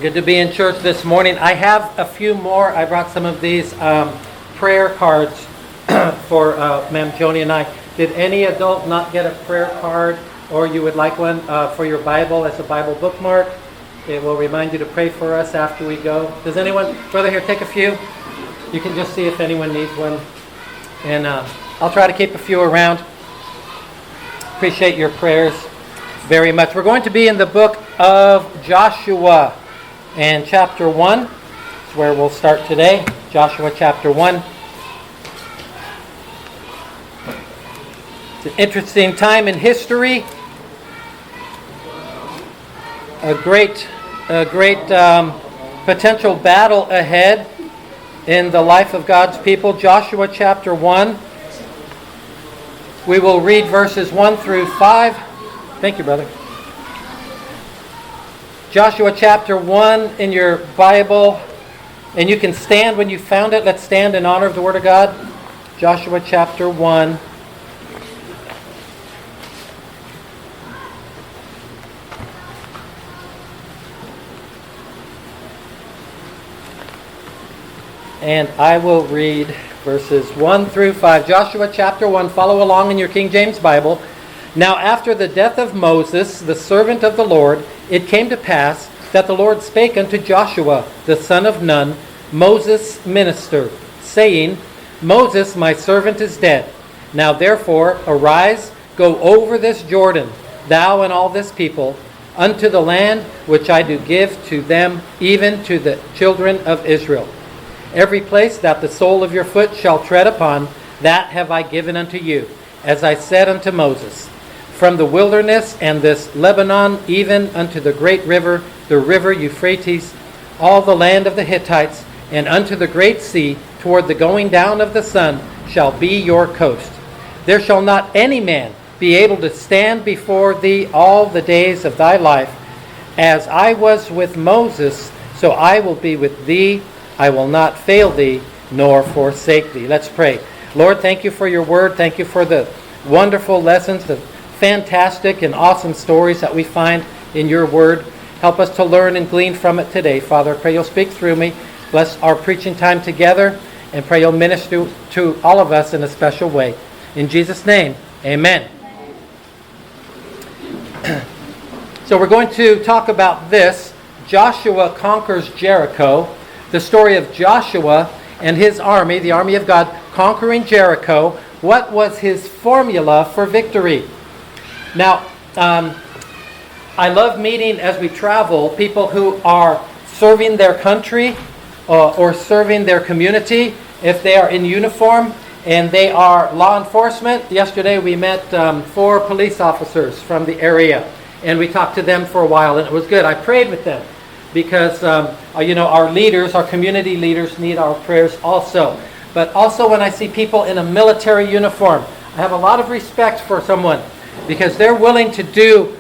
Good to be in church this morning. I have a few more. I brought some of these prayer cards for Ma'am Joni and I. Did any adult not get a prayer card, or you would like one for your Bible as a Bible bookmark? It will remind you to pray for us after we go. Does anyone, brother here, take a few? You can just see if anyone needs one. And I'll try to keep a few around. Appreciate your prayers very much. We're going to be in the book of Joshua, and chapter 1 is where we'll start today. Joshua chapter 1. It's an interesting time in history. A great potential battle ahead in the life of God's people. Joshua chapter 1. We will read verses 1 through 5. Thank you, brother. Joshua chapter 1 in your Bible. And you can stand when you found it. Let's stand in honor of the Word of God. Joshua chapter 1. And I will read verses 1 through 5. Joshua chapter 1. Follow along in your King James Bible. Now after the death of Moses, the servant of the Lord, it came to pass that the Lord spake unto Joshua, the son of Nun, Moses' minister, saying, Moses, my servant, is dead. Now therefore arise, go over this Jordan, thou and all this people, unto the land which I do give to them, even to the children of Israel. Every place that the sole of your foot shall tread upon, that have I given unto you, as I said unto Moses. From the wilderness and this Lebanon, even unto the great river, the river Euphrates, all the land of the Hittites, and unto the great sea, toward the going down of the sun, shall be your coast. There shall not any man be able to stand before thee all the days of thy life. As I was with Moses, so I will be with thee. I will not fail thee, nor forsake thee. Let's pray. Lord, thank you for your word. Thank you for the wonderful lessons, the fantastic and awesome stories that we find in your word. Help us to learn and glean from it today. Father, I pray you'll speak through me. Bless our preaching time together, and pray you'll minister to all of us in a special way. In Jesus' name, amen. So we're going to talk about this. Joshua conquers Jericho. The story of Joshua and his army, the army of God, conquering Jericho. What was his formula for victory? Now, I love meeting as we travel people who are serving their country or serving their community. If they are in uniform and they are law enforcement. Yesterday we met 4 police officers from the area, and we talked to them for a while, and it was good. I prayed with them because our leaders, our community leaders, need our prayers also. But also when I see people in a military uniform, I have a lot of respect for someone, because they're willing to do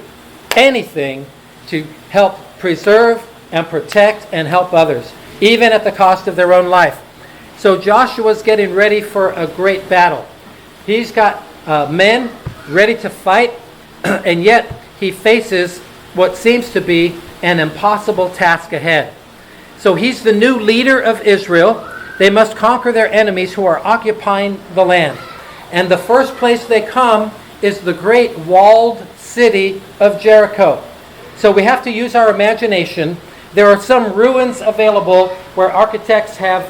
anything to help preserve and protect and help others, even at the cost of their own life. So Joshua's getting ready for a great battle. He's got men ready to fight, and yet he faces what seems to be an impossible task ahead. So he's the new leader of Israel. They must conquer their enemies who are occupying the land. And the first place they come is the great walled city of Jericho. So we have to use our imagination. There are some ruins available where architects have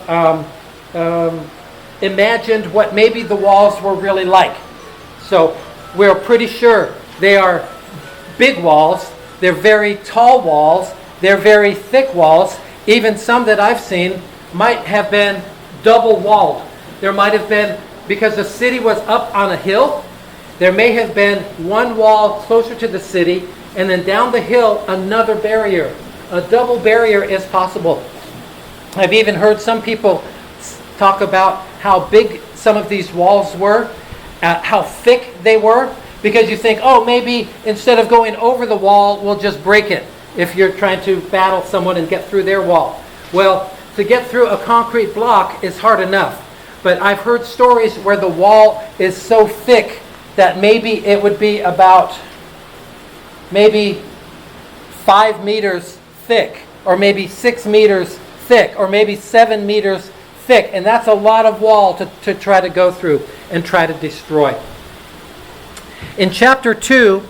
imagined what maybe the walls were really like. So we're pretty sure they are big walls. They're very tall walls. They're very thick walls. Even some that I've seen might have been double walled. There might have been, because the city was up on a hill, there may have been one wall closer to the city, and then down the hill another barrier. A double barrier is possible. I've even heard some people talk about how big some of these walls were, how thick they were, because you think, oh, maybe instead of going over the wall, we'll just break it if you're trying to battle someone and get through their wall. Well, to get through a concrete block is hard enough. But I've heard stories where the wall is so thick that maybe it would be about 5 meters thick. or maybe 6 meters thick, or maybe 7 meters thick. And that's a lot of wall to try to go through and try to destroy. In chapter 2,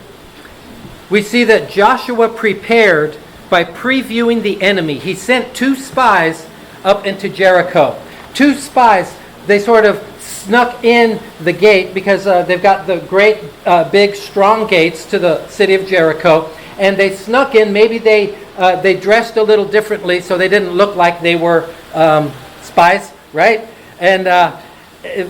we see that Joshua prepared by previewing the enemy. He sent 2 spies up into Jericho. 2 spies, they sort of snuck in the gate because they've got the great big strong gates to the city of Jericho, and they snuck in. Maybe they dressed a little differently so they didn't look like they were spies, right? And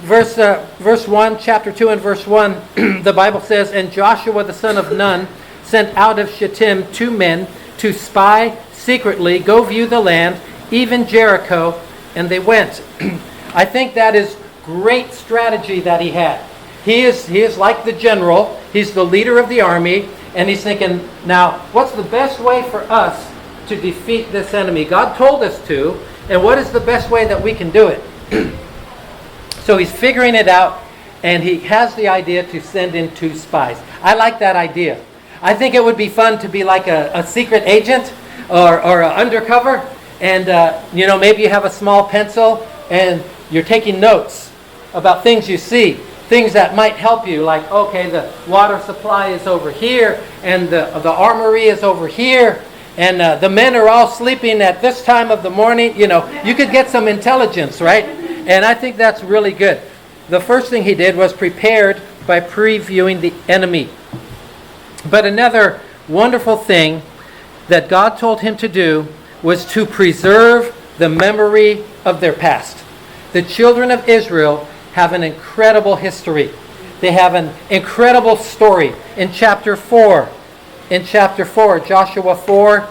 verse 1, chapter 2 and verse 1, the Bible says, "And Joshua the son of Nun sent out of Shittim 2 men to spy secretly, go view the land, even Jericho, and they went." I think that is great strategy that he had. He is like the general. He's the leader of the army, and he's thinking, now, what's the best way for us to defeat this enemy? God told us to, and what is the best way that we can do it? So he's figuring it out, and he has the idea to send in 2 spies. I like that idea. I think it would be fun to be like a secret agent or an undercover, and maybe you have a small pencil and you're taking notes about things you see, things that might help you, like, okay, the water supply is over here, and the armory is over here, and the men are all sleeping at this time of the morning. You could get some intelligence, right? And I think that's really good. The first thing he did was prepared by previewing the enemy. But another wonderful thing that God told him to do was to preserve the memory of their past. The children of Israel have an incredible history. They have an incredible story. In chapter 4, Joshua 4,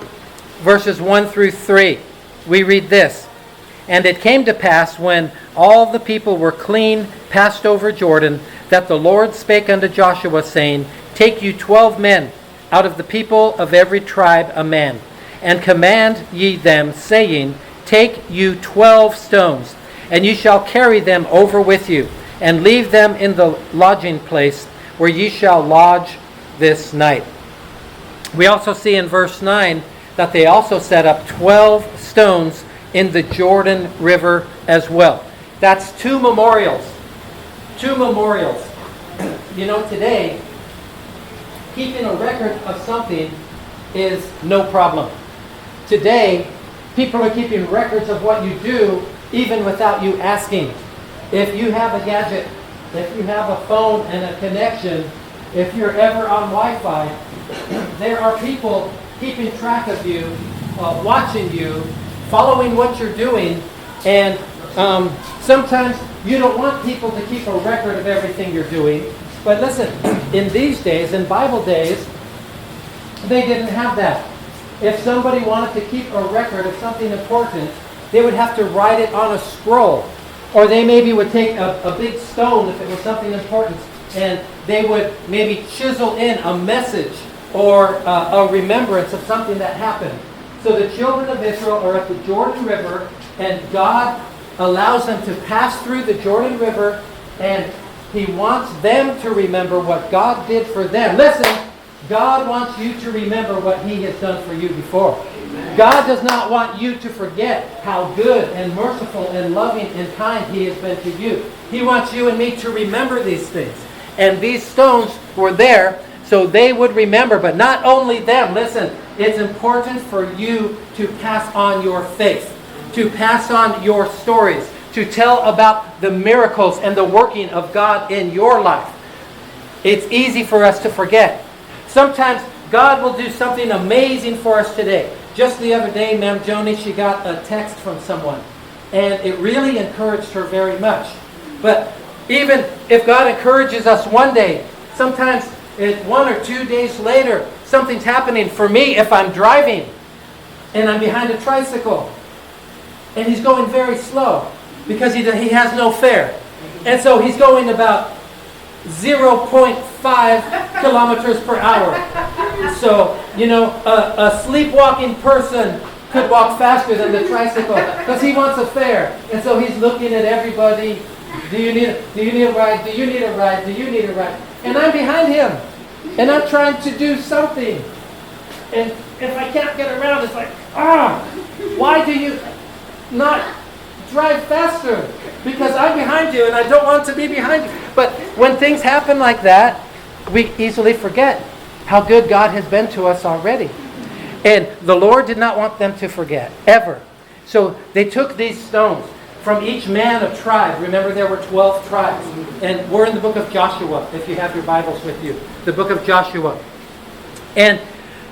verses 1 through 3, we read this. "And it came to pass, when all the people were clean passed over Jordan, that the Lord spake unto Joshua, saying, Take you 12 men out of the people of every tribe, a man, and command ye them, saying, Take you 12 stones, and ye shall carry them over with you, and leave them in the lodging place where ye shall lodge this night." We also see in verse 9 that they also set up 12 stones in the Jordan River as well. That's 2 memorials. 2 memorials. Today, keeping a record of something is no problem. Today, people are keeping records of what you do even without you asking. If you have a gadget, if you have a phone and a connection, if you're ever on Wi-Fi, there are people keeping track of you, watching you, following what you're doing, and sometimes you don't want people to keep a record of everything you're doing. But listen, in these days, in Bible days, they didn't have that. If somebody wanted to keep a record of something important, they would have to write it on a scroll. Or they maybe would take a big stone if it was something important, and they would maybe chisel in a message or a remembrance of something that happened. So the children of Israel are at the Jordan River, and God allows them to pass through the Jordan River, and He wants them to remember what God did for them. Listen, God wants you to remember what He has done for you before. Amen. God does not want you to forget how good and merciful and loving and kind He has been to you. He wants you and me to remember these things. And these stones were there so they would remember, but not only them. Listen, it's important for you to pass on your faith, to pass on your stories, to tell about the miracles and the working of God in your life. It's easy for us to forget. Sometimes God will do something amazing for us today. Just the other day, Ma'am Joni, she got a text from someone, and it really encouraged her very much. But even if God encourages us one day, sometimes 1 or 2 days later, something's happening for me if I'm driving and I'm behind a tricycle and he's going very slow because he has no fare. And so he's going about 0.5 kilometers per hour. So, a sleepwalking person could walk faster than the tricycle because he wants a fare. And so he's looking at everybody. Do you need a ride? Do you need a ride? Do you need a ride? And I'm behind him. And I'm trying to do something. And if I can't get around, it's like, why do you not drive faster? Because I'm behind you and I don't want to be behind you. But when things happen like that, we easily forget how good God has been to us already. And the Lord did not want them to forget, ever. So they took these stones from each man a tribe. Remember, there were 12 tribes. And we're in the book of Joshua, if you have your Bibles with you. The book of Joshua. And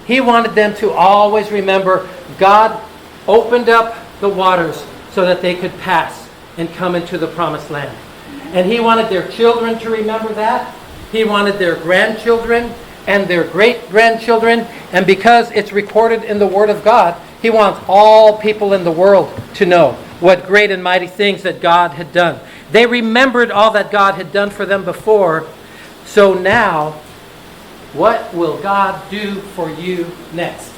he wanted them to always remember God opened up the waters so that they could pass and come into the promised land. And he wanted their children to remember that. He wanted their grandchildren and their great-grandchildren. And because it's recorded in the Word of God, he wants all people in the world to know what great and mighty things that God had done. They remembered all that God had done for them before. So now, what will God do for you next?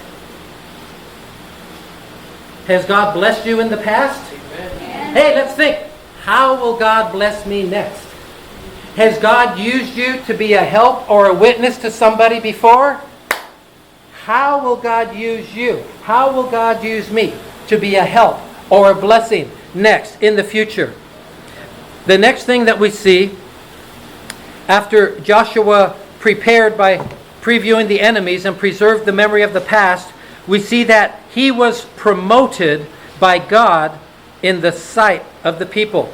Has God blessed you in the past? Amen. Hey, let's think. How will God bless me next? Has God used you to be a help or a witness to somebody before? How will God use you? How will God use me to be a help or a blessing next in the future? The next thing that we see, after Joshua prepared by previewing the enemies and preserved the memory of the past, we see that he was promoted by God in the sight of the people.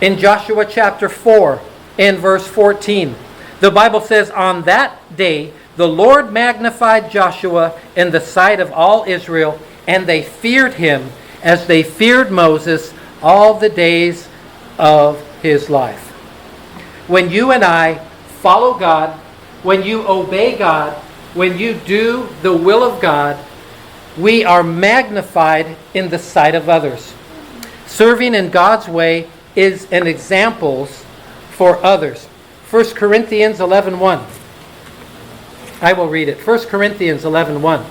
In Joshua chapter 4, in verse 14, the Bible says, "On that day the Lord magnified Joshua in the sight of all Israel, and they feared him as they feared Moses all the days of his life." When you and I follow God, when you obey God, when you do the will of God, we are magnified in the sight of others. Serving in God's way is an example for others. 1 Corinthians 11:1. I will read it. 1 Corinthians 11:1.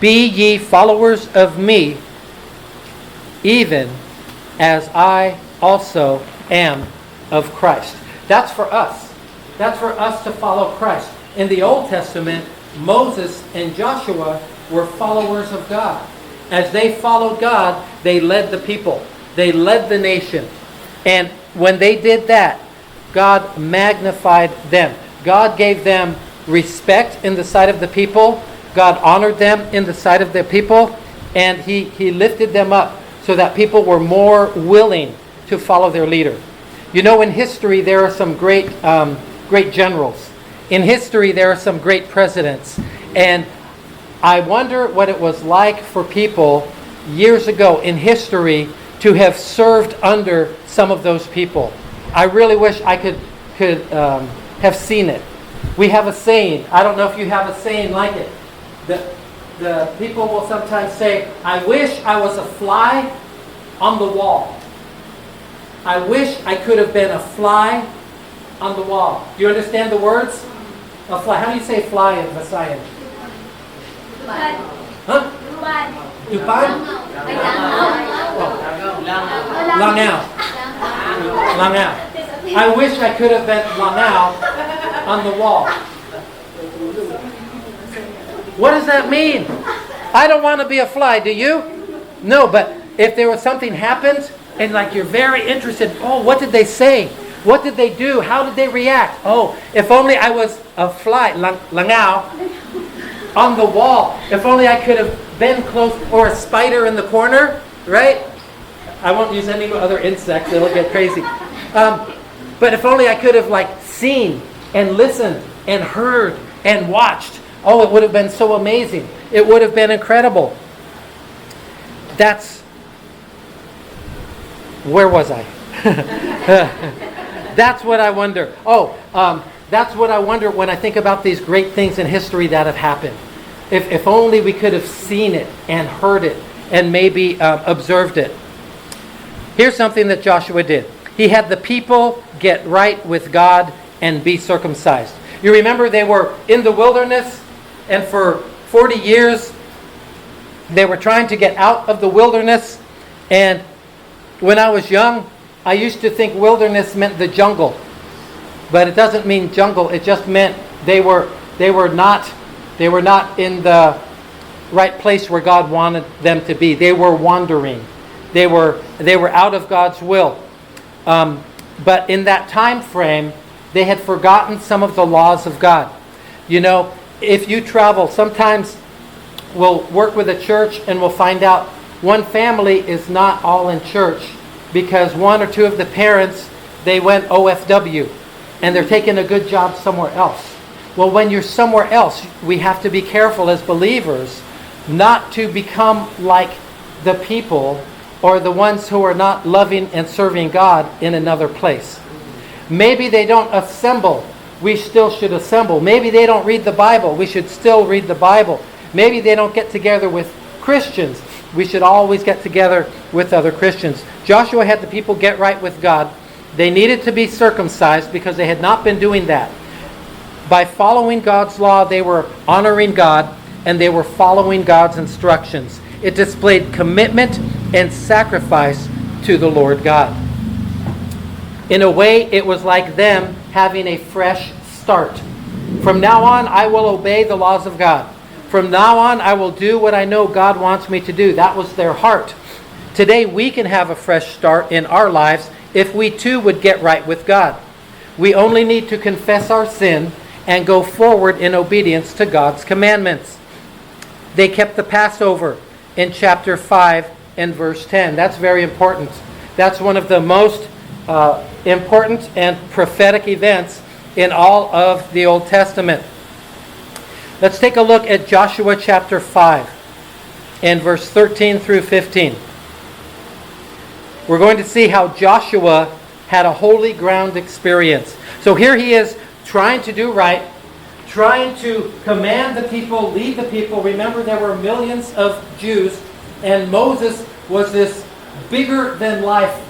"Be ye followers of me, even as I also am of Christ." That's for us. That's for us to follow Christ. In the Old Testament, Moses and Joshua were followers of God. As they followed God, they led the people. They led the nation. And when they did that, God magnified them. God gave them respect in the sight of the people. God honored them in the sight of the people. And He lifted them up so that people were more willing to follow their leader. You know, in history, there are some great generals. In history, there are some great presidents. And I wonder what it was like for people years ago in history to have served under some of those people. I really wish I could have seen it. We have a saying. I don't know if you have a saying like it. The people will sometimes say, "I wish I was a fly on the wall." I wish I could have been a fly on the wall. Do you understand the words? A fly. How do you say fly in Visayan? Huh? Dupan? Langaw. Langaw. I wish I could have been langaw on the wall. What does that mean? I don't want to be a fly, do you? No, but if there was something happens and like you're very interested, oh, what did they say? What did they do? How did they react? Oh, if only I was a fly, langaw, on the wall. If only I could have been close, or a spider in the corner, right? I won't use any other insects, it'll get crazy. But if only I could have seen and listened and heard and watched. Oh, it would have been so amazing. It would have been incredible. Where was I? That's what I wonder. That's what I wonder when I think about these great things in history that have happened. If only we could have seen it and heard it and maybe observed it. Here's something that Joshua did. He had the people get right with God and be circumcised. You remember they were in the wilderness, and for 40 years they were trying to get out of the wilderness. And when I was young, I used to think wilderness meant the jungle. But it doesn't mean jungle. It just meant they were not in the right place where God wanted them to be. They were wandering. They were out of God's will. But in that time frame, they had forgotten some of the laws of God. You know, if you travel, sometimes we'll work with a church and we'll find out one family is not all in church because one or two of the parents, they went OFW and they're taking a good job somewhere else. Well, when you're somewhere else, we have to be careful as believers not to become like the people or the ones who are not loving and serving God in another place. Maybe they don't assemble. We still should assemble. Maybe they don't read the Bible. We should still read the Bible. Maybe they don't get together with Christians. We should always get together with other Christians. Joshua had the people get right with God. They needed to be circumcised because they had not been doing that. By following God's law, they were honoring God and they were following God's instructions. It displayed commitment and sacrifice to the Lord God. In a way, it was like them having a fresh start. From now on, I will obey the laws of God. From now on, I will do what I know God wants me to do. That was their heart. Today, we can have a fresh start in our lives if we too would get right with God. We only need to confess our sin and go forward in obedience to God's commandments. They kept the Passover in chapter 5 and verse 10. That's very important. That's one of the most important and prophetic events in all of the Old Testament. Let's take a look at Joshua chapter 5 and verse 13 through 15. We're going to see how Joshua had a holy ground experience. So here he is trying to do right, trying to command the people, lead the people. Remember, there were millions of Jews, and Moses was this bigger-than-life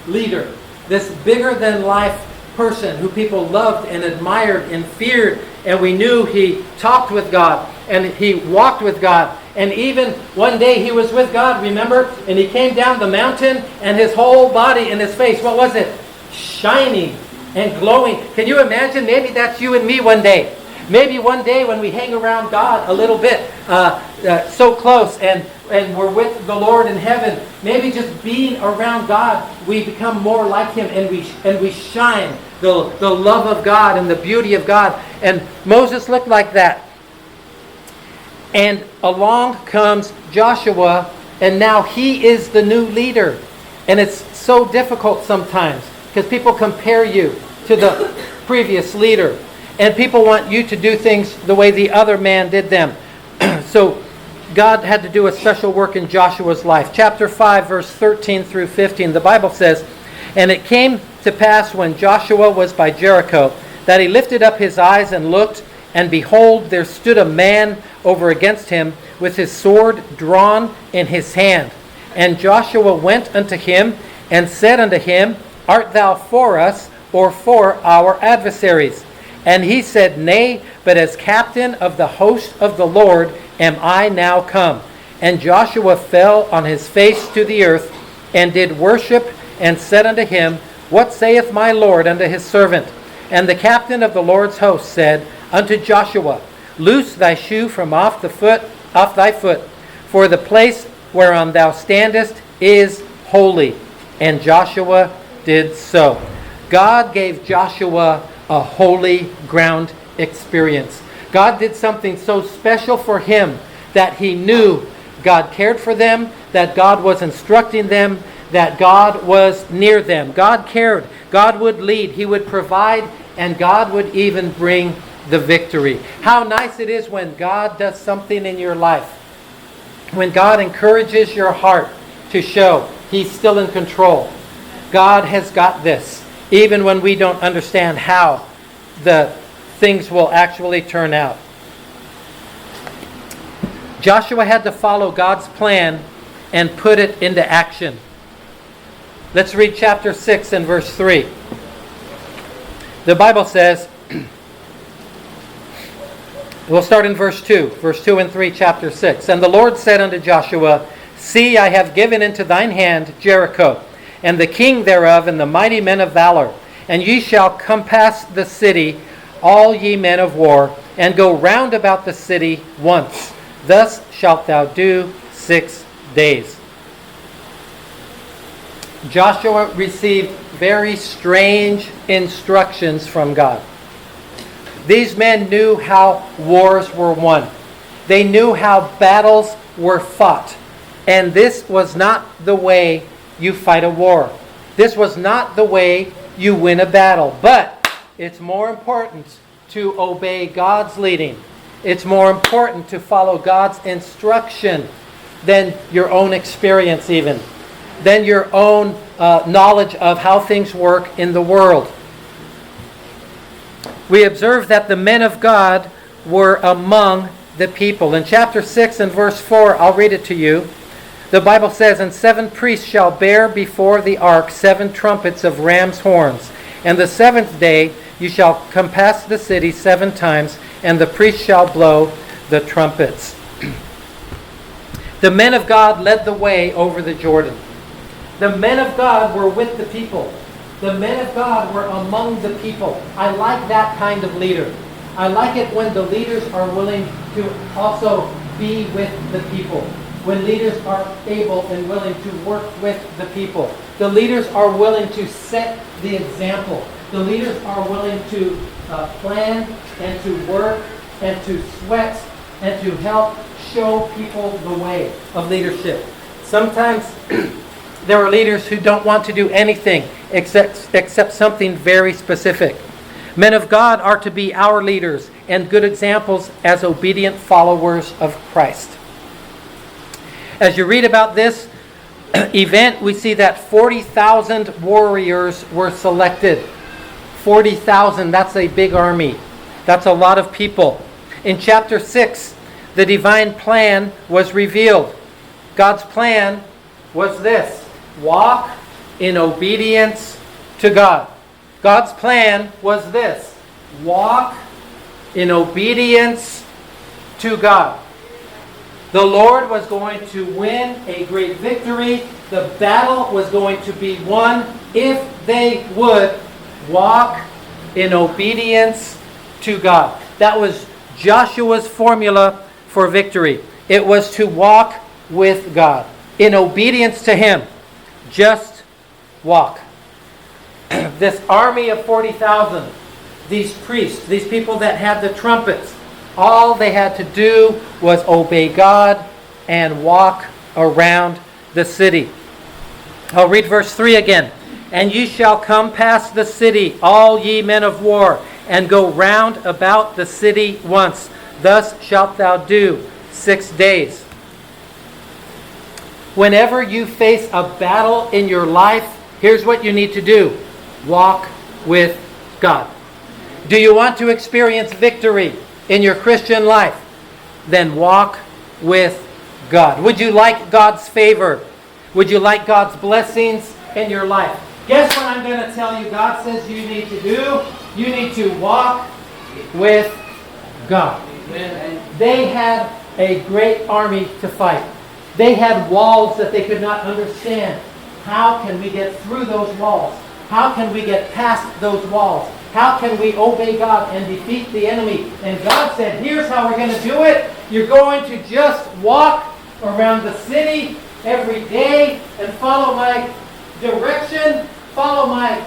leader, this bigger-than-life person who people loved and admired and feared, and we knew he talked with God, and he walked with God. And even one day he was with God, remember? And he came down the mountain, and his whole body and his face, what was it? Shining and glowing. Can you imagine? Maybe that's you and me one day. Maybe one day when we hang around God a little bit, so close, and we're with the Lord in heaven, maybe just being around God, we become more like Him, and we shine the love of God and the beauty of God. And Moses looked like that. And along comes Joshua, and now he is the new leader. And it's so difficult sometimes because people compare you to the previous leader. And people want you to do things the way the other man did them. So God had to do a special work in Joshua's life. Chapter 5, verse 13 through 15, the Bible says, "And it came to pass when Joshua was by Jericho, that he lifted up his eyes and looked, and behold, there stood a man over against him, with his sword drawn in his hand. And Joshua went unto him, and said unto him, Art thou for us, or for our adversaries? And he said, Nay, but as captain of the host of the Lord am I now come. And Joshua fell on his face to the earth, and did worship, and said unto him, What saith my Lord unto his servant? And the captain of the Lord's host said unto Joshua, Loose thy shoe from off thy foot, for the place whereon thou standest is holy. And Joshua did so." God gave Joshua a holy ground experience. God did something so special for him that he knew God cared for them, that God was instructing them, that God was near them. God cared. God would lead. He would provide, and God would even bring the victory. How nice it is when God does something in your life. When God encourages your heart to show He's still in control. God has got this, even when we don't understand how the things will actually turn out. Joshua had to follow God's plan and put it into action. Let's read chapter 6 and verse 3. The Bible says, We'll start in verse 2. Verse 2 and 3, chapter 6. And the Lord said unto Joshua, See, I have given into thine hand Jericho, and the king thereof, and the mighty men of valor. And ye shall compass the city, all ye men of war, and go round about the city once. Thus shalt thou do 6 days. Joshua received very strange instructions from God. These men knew how wars were won. They knew how battles were fought. And this was not the way you fight a war. This was not the way you win a battle. But it's more important to obey God's leading. It's more important to follow God's instruction than your own experience even, than your own knowledge of how things work in the world. We observe that the men of God were among the people. In chapter 6 and verse 4, I'll read it to you. The Bible says, And 7 priests shall bear before the ark 7 trumpets of ram's horns. And the 7th day you shall compass the city 7 times, and the priests shall blow the trumpets. The men of God led the way over the Jordan. The men of God were with the people. The men of God were among the people. I like that kind of leader. I like it when the leaders are willing to also be with the people. When leaders are able and willing to work with the people. The leaders are willing to set the example. The leaders are willing to plan and to work and to sweat and to help show people the way of leadership. Sometimes there are leaders who don't want to do anything except something very specific. Men of God are to be our leaders and good examples as obedient followers of Christ. As you read about this event, we see that 40,000 warriors were selected. 40,000, that's a big army. That's a lot of people. In chapter 6, the divine plan was revealed. God's plan was this: walk in obedience to God. God's plan was this: walk in obedience to God. The Lord was going to win a great victory. The battle was going to be won if they would walk in obedience to God. That was Joshua's formula for victory. It was to walk with God in obedience to Him. Just walk. This army of 40,000, these priests, these people that had the trumpets, all they had to do was obey God and walk around the city. I'll read verse 3 again. And ye shall come past the city, all ye men of war, and go round about the city once. Thus shalt thou do 6 days. Whenever you face a battle in your life, here's what you need to do. Walk with God. Do you want to experience victory in your Christian life? Then walk with God. Would you like God's favor? Would you like God's blessings in your life? Guess what I'm going to tell you God says you need to do? You need to walk with God. Amen. They had a great army to fight. They had walls that they could not understand. How can we get through those walls? How can we get past those walls? How can we obey God and defeat the enemy? And God said, here's how we're going to do it. You're going to just walk around the city every day and follow my direction, follow my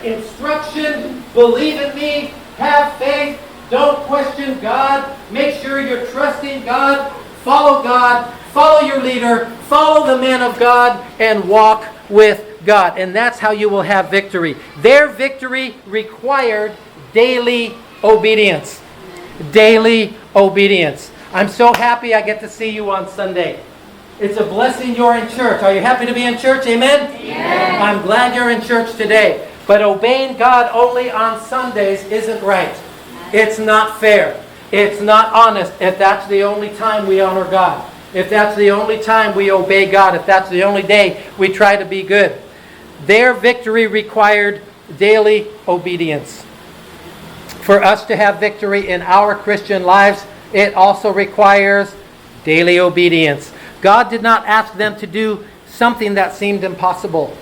instruction, believe in me, have faith, don't question God, make sure you're trusting God, follow your leader, follow the man of God, and walk with God. And that's how you will have victory. Their victory required daily obedience. Daily obedience. I'm so happy I get to see you on Sunday. It's a blessing you're in church. Are you happy to be in church? Amen? Amen. I'm glad you're in church today. But obeying God only on Sundays isn't right. It's not fair. It's not honest if that's the only time we honor God. If that's the only time we obey God. If that's the only day we try to be good. Their victory required daily obedience. For us to have victory in our Christian lives, it also requires daily obedience. God did not ask them to do something that seemed impossible.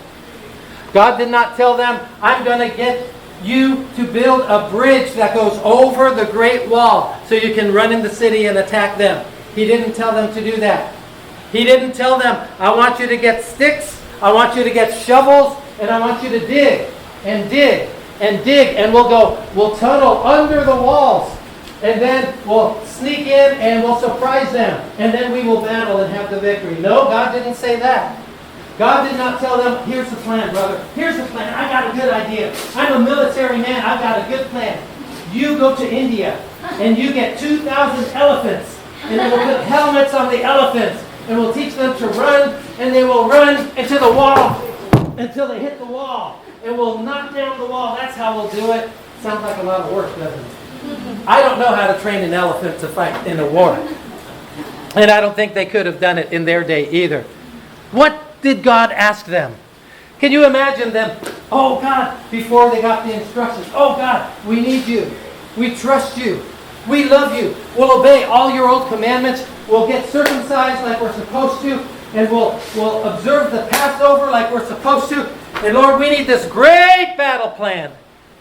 God did not tell them, I'm going to get you to build a bridge that goes over the Great Wall so you can run in the city and attack them. He didn't tell them to do that. He didn't tell them, I want you to get sticks, I want you to get shovels, and I want you to dig and dig and dig, and we'll tunnel under the walls, and then we'll sneak in and we'll surprise them, and then we will battle and have the victory. No, God didn't say that. God did not tell them, here's the plan, brother. Here's the plan. I got a good idea. I'm a military man. I've got a good plan. You go to India and you get 2,000 elephants, and we'll put helmets on the elephants, and we'll teach them to run, and they will run into the wall until they hit the wall, and we'll knock down the wall. That's how we'll do it. Sounds like a lot of work, doesn't it? I don't know how to train an elephant to fight in a war. And I don't think they could have done it in their day either. What did God ask them? Can you imagine them? Oh God, before they got the instructions. Oh God, we need you. We trust you. We love you. We'll obey all your old commandments. We'll get circumcised like we're supposed to. And we'll observe the Passover like we're supposed to. And Lord, we need this great battle plan.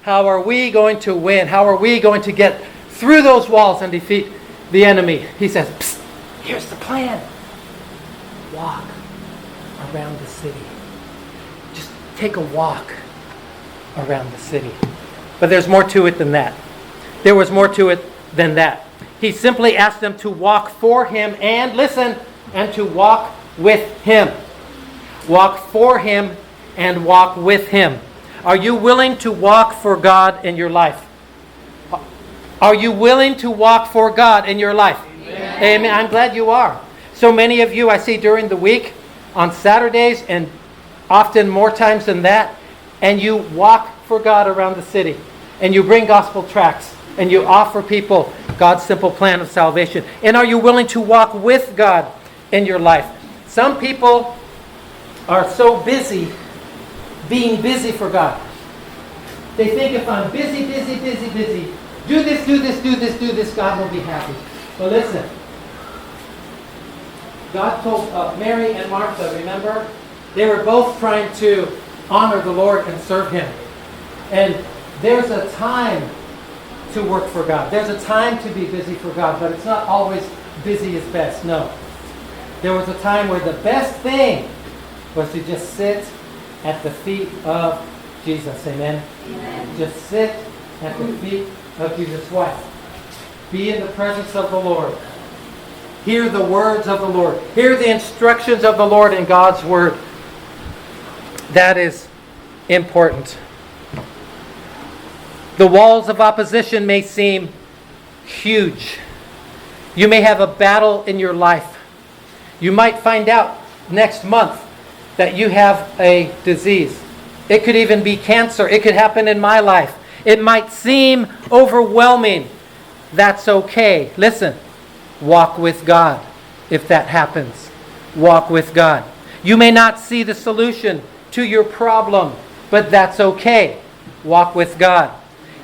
How are we going to win? How are we going to get through those walls and defeat the enemy? He says, psst, here's the plan. Walk around the city. Just take a walk around the city. But there's more to it than that. There was more to it than that. He simply asked them to walk for him and, listen, and to walk with him. Walk for him and walk with him. Are you willing to walk for God in your life? Are you willing to walk for God in your life? Amen. Amen. I'm glad you are. So many of you I see during the week, on Saturdays, and often more times than that, and you walk for God around the city, and you bring gospel tracts, and you offer people God's simple plan of salvation. And are you willing to walk with God in your life? Some people are so busy being busy for God. They think if I'm busy, do this, God will be happy. But listen, God told Mary and Martha, remember? They were both trying to honor the Lord and serve him. And there's a time to work for God. There's a time to be busy for God, but it's not always busy is best. No. There was a time where the best thing was to just sit at the feet of Jesus. Amen? Amen. Just sit at the feet of Jesus. Why? Be in the presence of the Lord. Hear the words of the Lord. Hear the instructions of the Lord in God's word. That is important. The walls of opposition may seem huge. You may have a battle in your life. You might find out next month that you have a disease. It could even be cancer. It could happen in my life. It might seem overwhelming. That's okay. Listen, walk with God if that happens. Walk with God. You may not see the solution to your problem, but that's okay. Walk with God.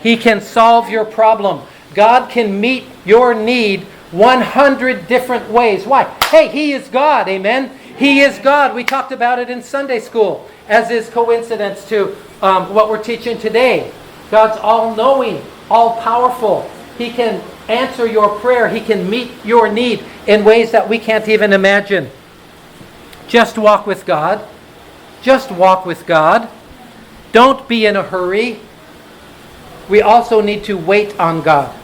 He can solve your problem. God can meet your need 100 different ways. Why? Hey, He is God. Amen? He is God. We talked about it in Sunday school, as is coincidence to what we're teaching today. God's all-knowing, all-powerful. He can answer your prayer. He can meet your need in ways that we can't even imagine. Just walk with God. Just walk with God. Don't be in a hurry. We also need to wait on God.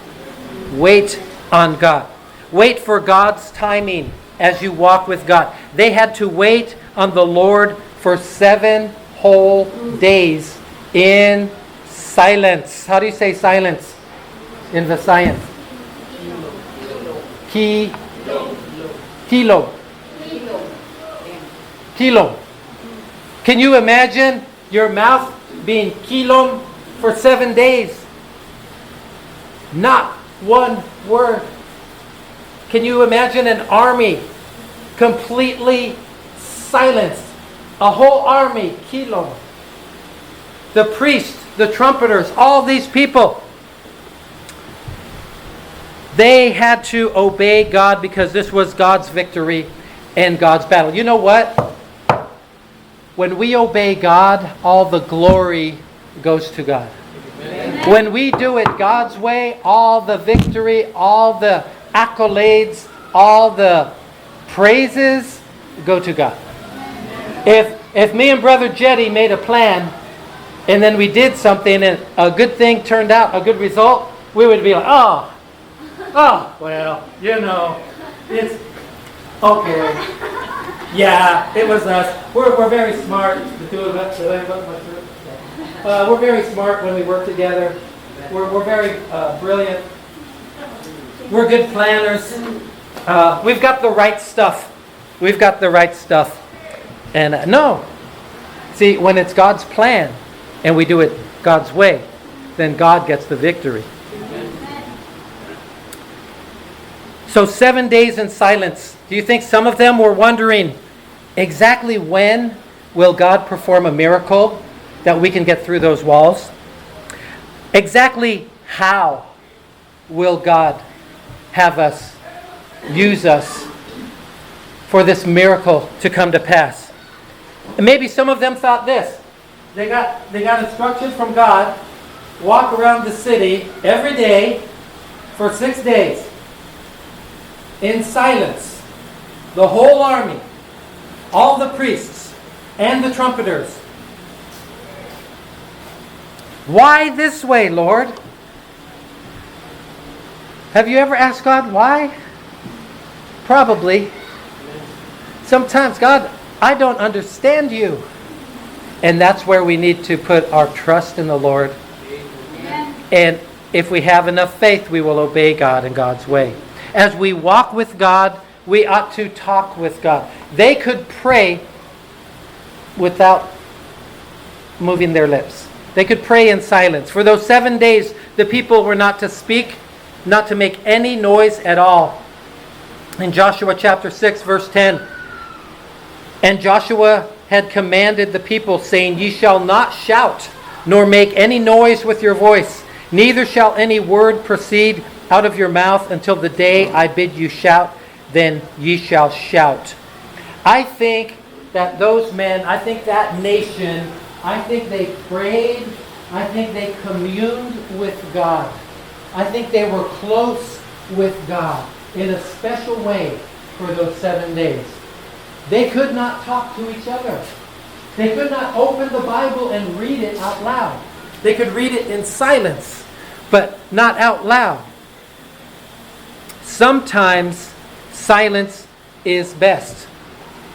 Wait on God. Wait for God's timing as you walk with God. They had to wait on the Lord for 7 whole days in silence. How do you say silence in the science? Kilo. Can you imagine your mouth being kilom for 7 days? Not one word. Can you imagine an army completely silenced? A whole army, kilom. The priests, the trumpeters, all these people They had to obey God because this was God's victory and God's battle. You know what? When we obey God, all the glory goes to God. Amen. When we do it God's way, all the victory, all the accolades, all the praises go to God. If me and Brother Jetty made a plan and then we did something and a good thing turned out, a good result, we would be like, oh, well, you know, it's okay. Yeah, it was us. We're very smart, the two of us. We're very smart when we work together. We're very brilliant. We're good planners. We've got the right stuff. We've got the right stuff. And no. See, when it's God's plan and we do it God's way, then God gets the victory. So 7 days in silence. Do you think some of them were wondering exactly when will God perform a miracle that we can get through those walls? Exactly how will God have us, use us for this miracle to come to pass? And maybe some of them thought this. They got instructions from God, walk around the city every day for 6 days in silence. The whole army, all the priests and the trumpeters. Why this way, Lord? Have you ever asked God why? Probably. Sometimes, God, I don't understand you. And that's where we need to put our trust in the Lord. Amen. And if we have enough faith, we will obey God in God's way. As we walk with God, we ought to talk with God. They could pray without moving their lips. They could pray in silence. For those 7 days, the people were not to speak, not to make any noise at all. In Joshua chapter 6, verse 10, and Joshua had commanded the people, saying, Ye shall not shout, nor make any noise with your voice, neither shall any word proceed out of your mouth until the day I bid you shout, then ye shall shout. I think that those men, I think that nation, I think they prayed, I think they communed with God. I think they were close with God in a special way for those 7 days. They could not talk to each other. They could not open the Bible and read it out loud. They could read it in silence, but not out loud. Sometimes silence is best.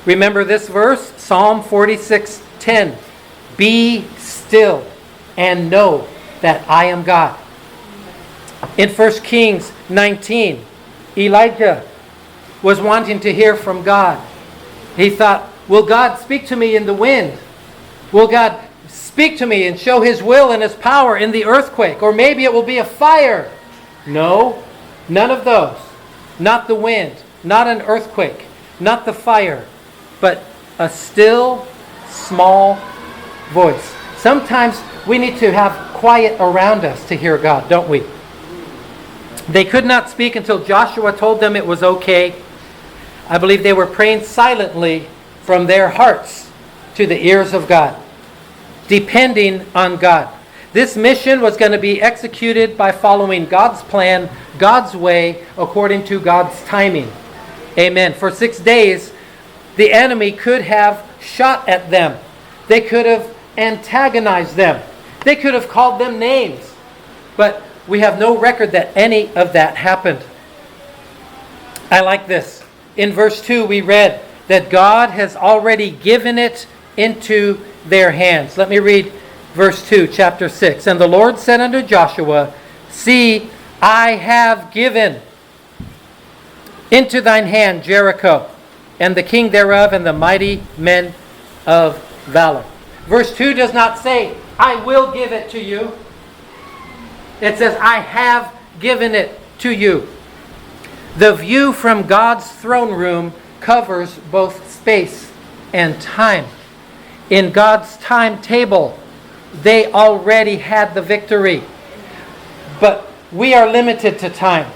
Remember this verse? Psalm 46:10. Be still and know that I am God. In 1 Kings 19, Elijah was wanting to hear from God. He thought, will God speak to me in the wind? Will God speak to me and show His will and His power in the earthquake? Or maybe it will be a fire. No, none of those. Not the wind, not an earthquake, not the fire, but a still, small voice. Sometimes we need to have quiet around us to hear God, don't we? They could not speak until Joshua told them it was okay. I believe they were praying silently from their hearts to the ears of God, depending on God. This mission was going to be executed by following God's plan, God's way, according to God's timing. Amen. For 6 days, the enemy could have shot at them. They could have antagonized them. They could have called them names. But we have no record that any of that happened. I like this. In verse 2, we read that God has already given it into their hands. Let me read verse 2, chapter 6. And the Lord said unto Joshua, See, I have given into thine hand Jericho, and the king thereof, and the mighty men of valor. Verse 2 does not say, I will give it to you. It says, I have given it to you. The view from God's throne room covers both space and time. In God's timetable, they already had the victory. But we are limited to time.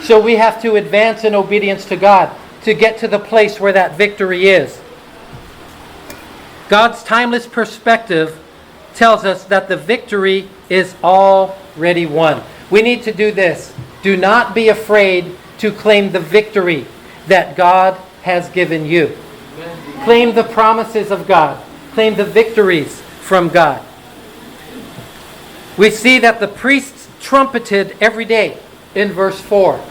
So we have to advance in obedience to God to get to the place where that victory is. God's timeless perspective tells us that the victory is already won. We need to do this. Do not be afraid to claim the victory that God has given you. Claim the promises of God. Claim the victories from God. We see that the priests trumpeted every day in verse 4.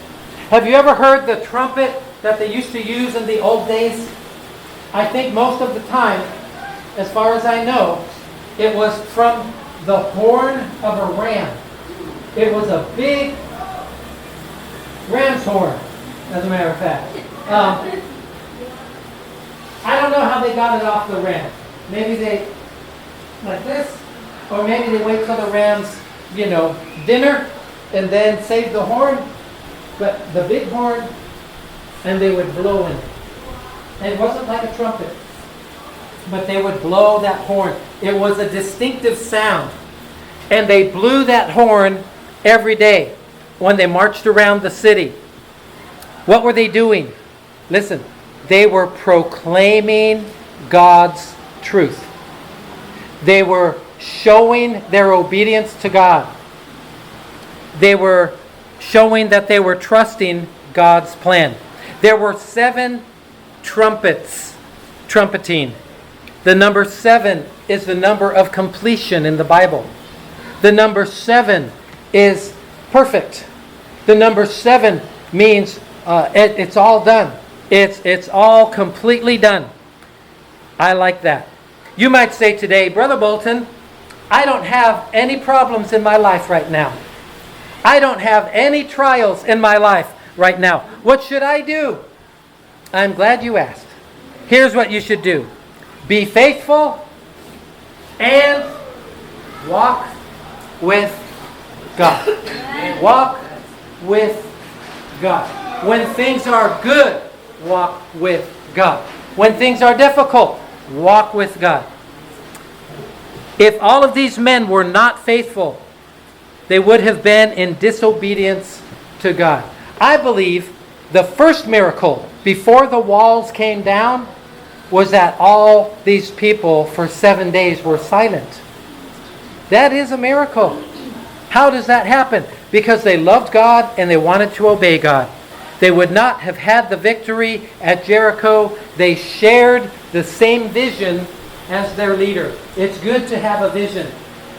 Have you ever heard the trumpet that they used to use in the old days? I think most of the time, as far as I know, it was from the horn of a ram. It was a big ram's horn, as a matter of fact. I don't know how they got it off the ram. Maybe they, like this, or maybe they wait till the ram's, dinner, and then save the horn. But the big horn, and they would blow in it. And it wasn't like a trumpet, but they would blow that horn. It was a distinctive sound. And they blew that horn every day when they marched around the city. What were they doing? Listen, they were proclaiming God's truth. They were showing their obedience to God. They were showing that they were trusting God's plan. There were 7 trumpets trumpeting. The number 7 is the number of completion in the Bible. The number 7 is perfect. The number 7 means it's all done. It's all completely done. I like that. You might say today, Brother Bolton, I don't have any problems in my life right now. I don't have any trials in my life right now. What should I do? I'm glad you asked. Here's what you should do. Be faithful and walk with God. Walk with God. When things are good, walk with God. When things are difficult, walk with God. If all of these men were not faithful, they would have been in disobedience to God. I believe the first miracle before the walls came down was that all these people for 7 days were silent. That is a miracle. How does that happen? Because they loved God and they wanted to obey God. They would not have had the victory at Jericho. They shared the same vision as their leader. It's good to have a vision.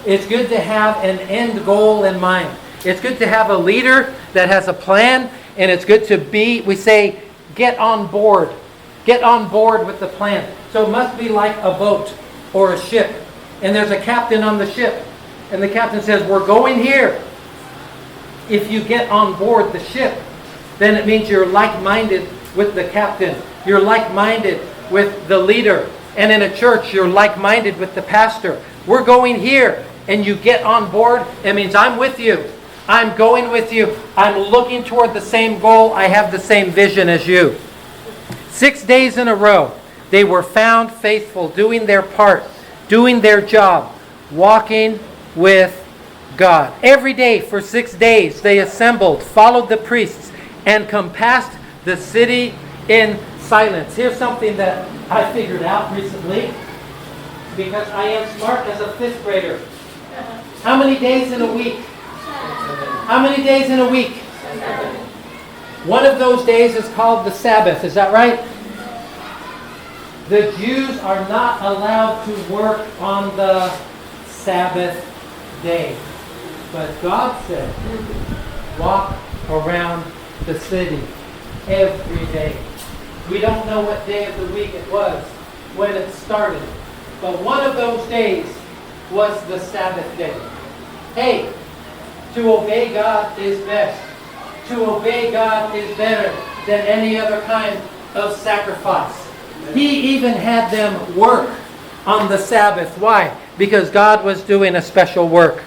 It's good to have an end goal in mind. It's good to have a leader that has a plan, and it's good to we say, get on board. Get on board with the plan. So it must be like a boat or a ship. And there's a captain on the ship. And the captain says, we're going here. If you get on board the ship, then it means you're like-minded with the captain. You're like-minded with the leader. And in a church, you're like-minded with the pastor. We're going here. And you get on board, it means I'm with you. I'm going with you. I'm looking toward the same goal. I have the same vision as you. 6 days in a row, they were found faithful, doing their part, doing their job, walking with God. Every day for 6 days, they assembled, followed the priests, and compassed the city in silence. Here's something that I figured out recently, because I am smart as a 5th grader. How many days in a week? How many days in a week? One of those days is called the Sabbath. Is that right? The Jews are not allowed to work on the Sabbath day. But God said, walk around the city every day. We don't know what day of the week it was when it started. But one of those days was the Sabbath day. Hey, to obey God is best. To obey God is better than any other kind of sacrifice. He even had them work on the Sabbath. Why? Because God was doing a special work.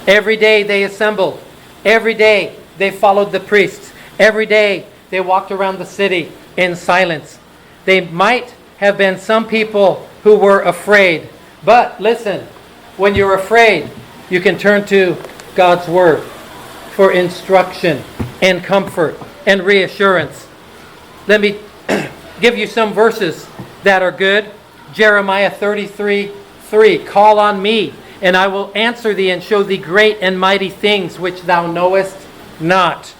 Every day they assembled. Every day they followed the priests. Every day they walked around the city in silence. They might have been some people who were afraid. But listen, when you're afraid, You can turn to God's Word for instruction and comfort and reassurance. Let me give you some verses that are good. Jeremiah 33:3. Call on me, and I will answer thee and show thee great and mighty things which thou knowest not.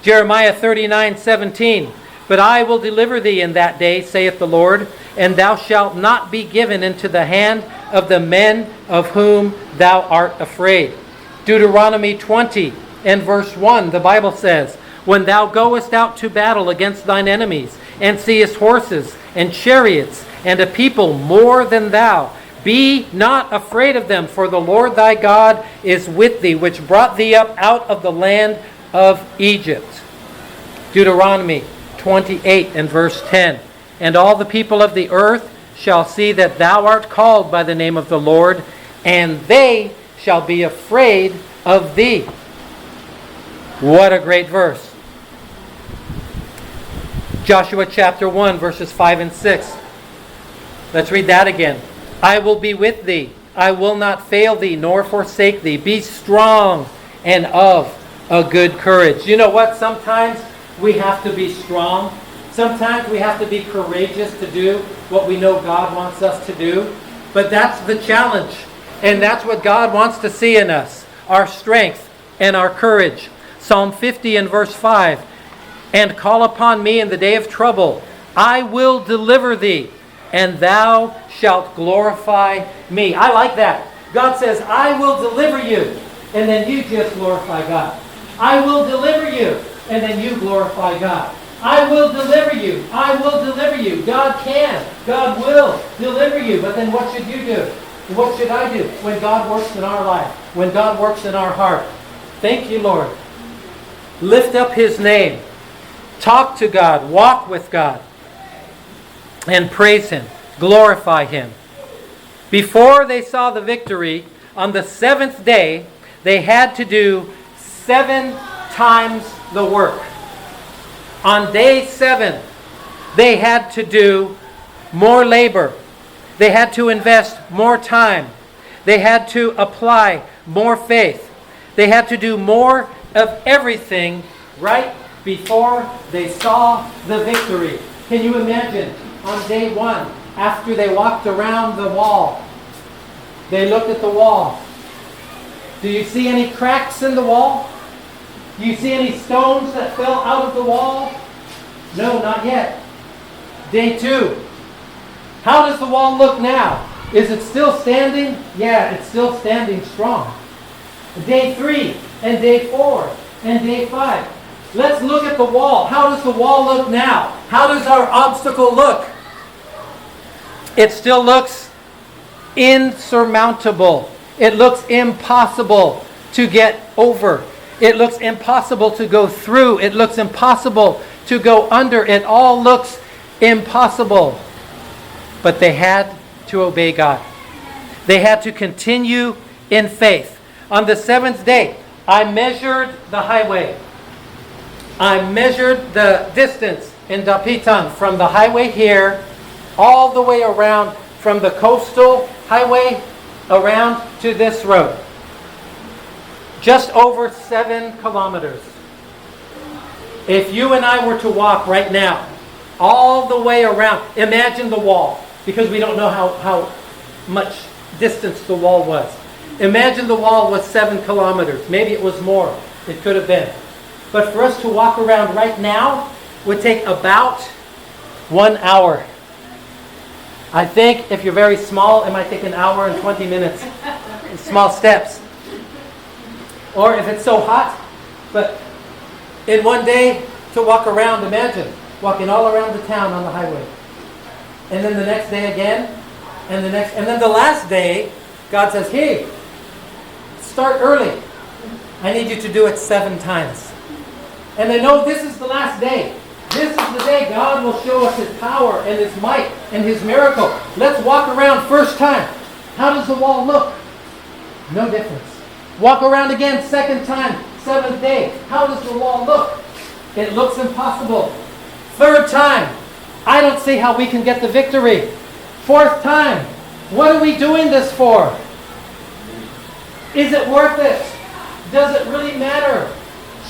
Jeremiah 39:17. But I will deliver thee in that day, saith the Lord, and thou shalt not be given into the hand of the men of whom thou art afraid. Deuteronomy 20 and verse 1, the Bible says, when thou goest out to battle against thine enemies, and seest horses and chariots, and a people more than thou, be not afraid of them, for the Lord thy God is with thee, which brought thee up out of the land of Egypt. Deuteronomy 28 and verse 10. And all the people of the earth shall see that thou art called by the name of the Lord, and they shall be afraid of thee. What a great verse. Joshua chapter 1 verses 5 and 6. Let's read that again. I will be with thee. I will not fail thee nor forsake thee. Be strong and of a good courage. You know what? Sometimes we have to be strong. Sometimes we have to be courageous to do what we know God wants us to do. But that's the challenge. And that's what God wants to see in us. Our strength and our courage. Psalm 50 and verse 5. And call upon me in the day of trouble. I will deliver thee, and thou shalt glorify me. I like that. God says, I will deliver you, and then you just glorify God. I will deliver you, and then you glorify God. I will deliver you. I will deliver you. God can. God will deliver you. But then what should you do? What should I do when God works in our life? When God works in our heart? Thank you, Lord. Lift up His name. Talk to God. Walk with God. And praise Him. Glorify Him. Before they saw the victory, on the seventh day, they had to do 7 times the work. On day 7, they had to do more labor. They had to invest more time. They had to apply more faith. They had to do more of everything right before they saw the victory. Can you imagine on day 1, after they walked around the wall, they looked at the wall. Do you see any cracks in the wall? Do you see any stones that fell out of the wall? No, not yet. Day 2. How does the wall look now? Is it still standing? Yeah, it's still standing strong. Day 3 and day 4 and day 5. Let's look at the wall. How does the wall look now? How does our obstacle look? It still looks insurmountable. It looks impossible to get over. It looks impossible to go through. It looks impossible to go under. It all looks impossible. But they had to obey God. They had to continue in faith. On the 7th day, I measured the highway. I measured the distance in Dapitan from the highway here all the way around, from the coastal highway around to this road. Just over 7 kilometers. If you and I were to walk right now, all the way around, imagine the wall, because we don't know how much distance the wall was. Imagine the wall was 7 kilometers. Maybe it was more. It could have been. But for us to walk around right now would take about 1 hour. I think if you're very small, it might take 1 hour and 20 minutes. Small steps. Or if it's so hot, but in one day to walk around, imagine walking all around the town on the highway. And then the next day again, and then the last day, God says, hey, start early. I need you to do it 7 times. And they know this is the last day. This is the day God will show us His power and His might and His miracle. Let's walk around first time. How does the wall look? No difference. Walk around again, second time, 7th day. How does the wall look? It looks impossible. 3rd time. I don't see how we can get the victory. 4th time. What are we doing this for? Is it worth it? Does it really matter?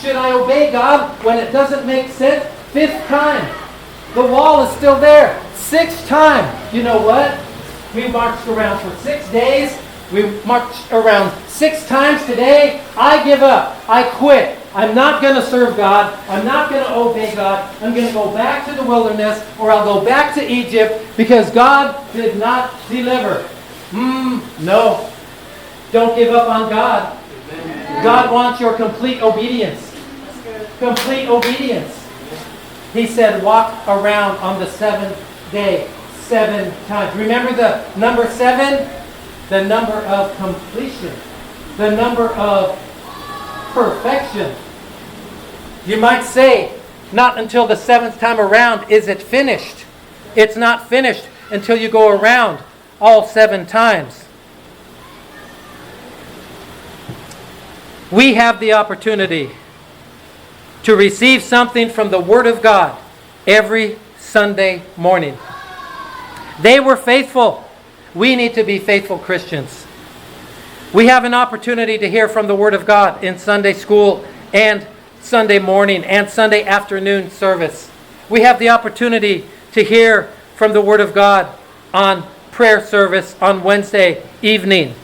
Should I obey God when it doesn't make sense? 5th time. The wall is still there. 6th time. You know what? We marched around for 6 days. We marched around 6 times today. I give up. I quit. I'm not going to serve God. I'm not going to obey God. I'm going to go back to the wilderness, or I'll go back to Egypt because God did not deliver. No. Don't give up on God. God wants your complete obedience. Complete obedience. He said, walk around on the 7th day 7 times. Remember the number 7? The number of completion. The number of perfection. You might say, not until the 7th time around is it finished. It's not finished until you go around all 7 times. We have the opportunity to receive something from the Word of God every Sunday morning. They were faithful. We need to be faithful Christians. We have an opportunity to hear from the Word of God in Sunday school and Sunday morning and Sunday afternoon service. We have the opportunity to hear from the Word of God on prayer service on Wednesday evening.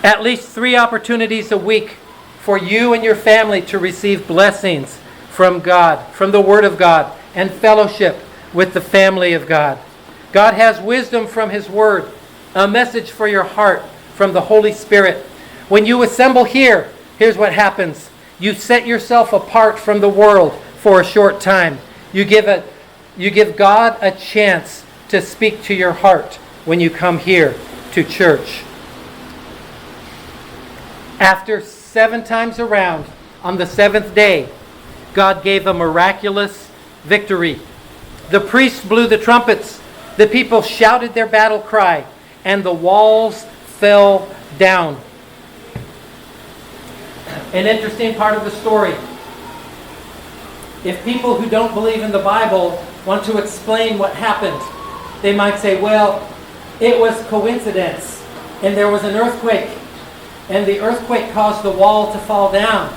At least 3 opportunities a week for you and your family to receive blessings from God, from the Word of God, and fellowship with the family of God. God has wisdom from His Word, a message for your heart from the Holy Spirit. When you assemble here, here's what happens. You set yourself apart from the world for a short time. You give God a chance to speak to your heart when you come here to church. After 7 times around, on the 7th day, God gave a miraculous victory. The priests blew the trumpets. The people shouted their battle cry, and the walls fell down. An interesting part of the story. If people who don't believe in the Bible want to explain what happened, they might say, well, it was coincidence, and there was an earthquake, and the earthquake caused the wall to fall down.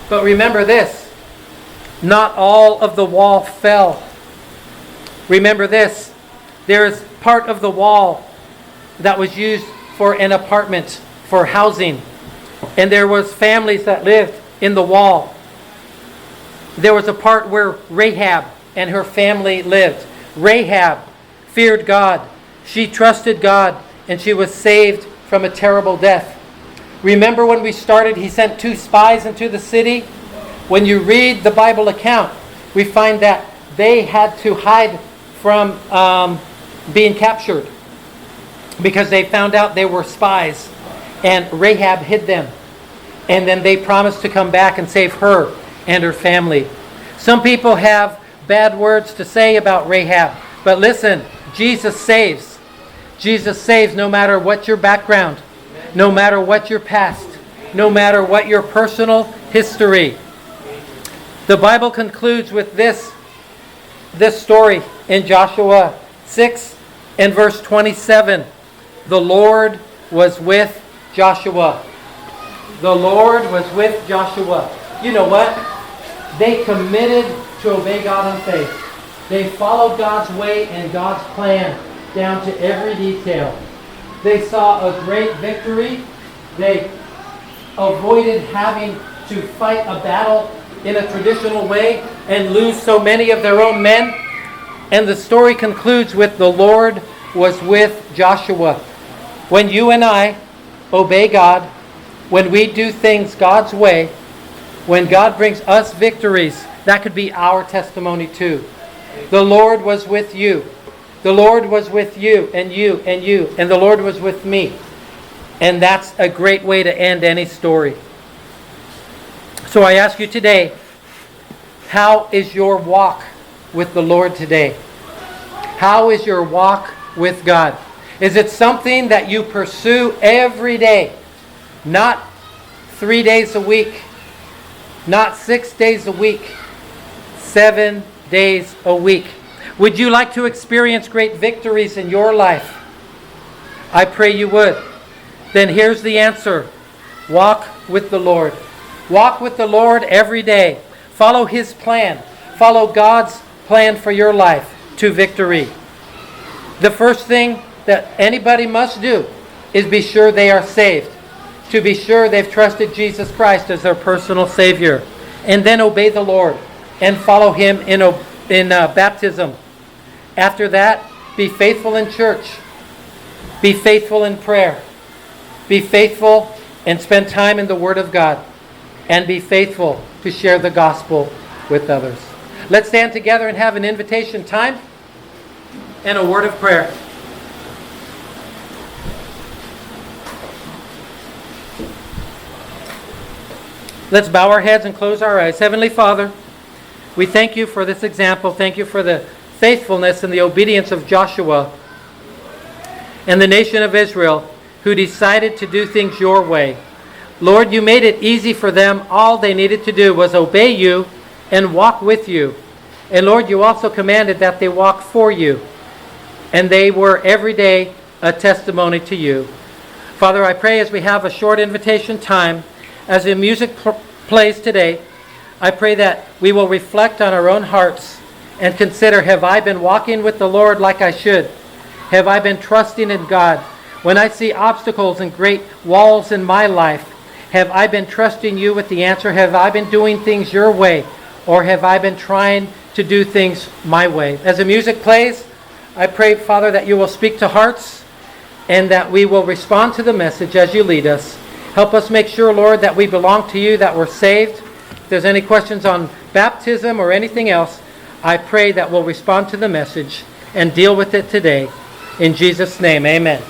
But remember this, not all of the wall fell. Remember this, there is part of the wall that was used for an apartment, for housing. And there was families that lived in the wall. There was a part where Rahab and her family lived. Rahab feared God. She trusted God, and she was saved from a terrible death. Remember when we started, he sent 2 spies into the city? When you read the Bible account, we find that they had to hide from being captured because they found out they were spies, and Rahab hid them. And then they promised to come back and save her and her family. Some people have bad words to say about Rahab, but listen, Jesus saves. Jesus saves no matter what your background, no matter what your past, no matter what your personal history. The Bible concludes with this story in Joshua 6 and verse 27. The Lord was with Joshua. The Lord was with Joshua. You know what? They committed to obey God in faith. They followed God's way and God's plan down to every detail. They saw a great victory. They avoided having to fight a battle in a traditional way and lose so many of their own men. And the story concludes with the Lord was with Joshua. When you and I obey God, when we do things God's way, when God brings us victories, that could be our testimony too. The Lord was with you. The Lord was with you, and you, and you, and the Lord was with me. And that's a great way to end any story. So I ask you today, how is your walk with the Lord today? How is your walk with God? Is it something that you pursue every day? Not 3 days a week, not 6 days a week, 7 days a week. Would you like to experience great victories in your life? I pray you would. then here's the answer. Walk with the Lord. Walk with the Lord every day. Follow His plan. Follow God's plan for your life to victory. The first thing that anybody must do is be sure they are saved. To be sure they've trusted Jesus Christ as their personal Savior. And then obey the Lord and follow Him in baptism. After that, be faithful in church. Be faithful in prayer. Be faithful and spend time in the Word of God. And be faithful to share the gospel with others. Let's stand together and have an invitation time and a word of prayer. Let's bow our heads and close our eyes. Heavenly Father, we thank You for this example. Thank You for the faithfulness and the obedience of Joshua and the nation of Israel, who decided to do things Your way. Lord, You made it easy for them. All they needed to do was obey You and walk with You. And Lord, You also commanded that they walk for You. And they were every day a testimony to You. Father, I pray as we have a short invitation time, as the music plays today, I pray that we will reflect on our own hearts and consider, have I been walking with the Lord like I should? Have I been trusting in God? When I see obstacles and great walls in my life, have I been trusting You with the answer? Have I been doing things Your way? Or have I been trying to do things my way? As the music plays, I pray, Father, that You will speak to hearts and that we will respond to the message as You lead us. Help us make sure, Lord, that we belong to You, that we're saved. If there's any questions on baptism or anything else, I pray that we'll respond to the message and deal with it today. In Jesus' name, amen.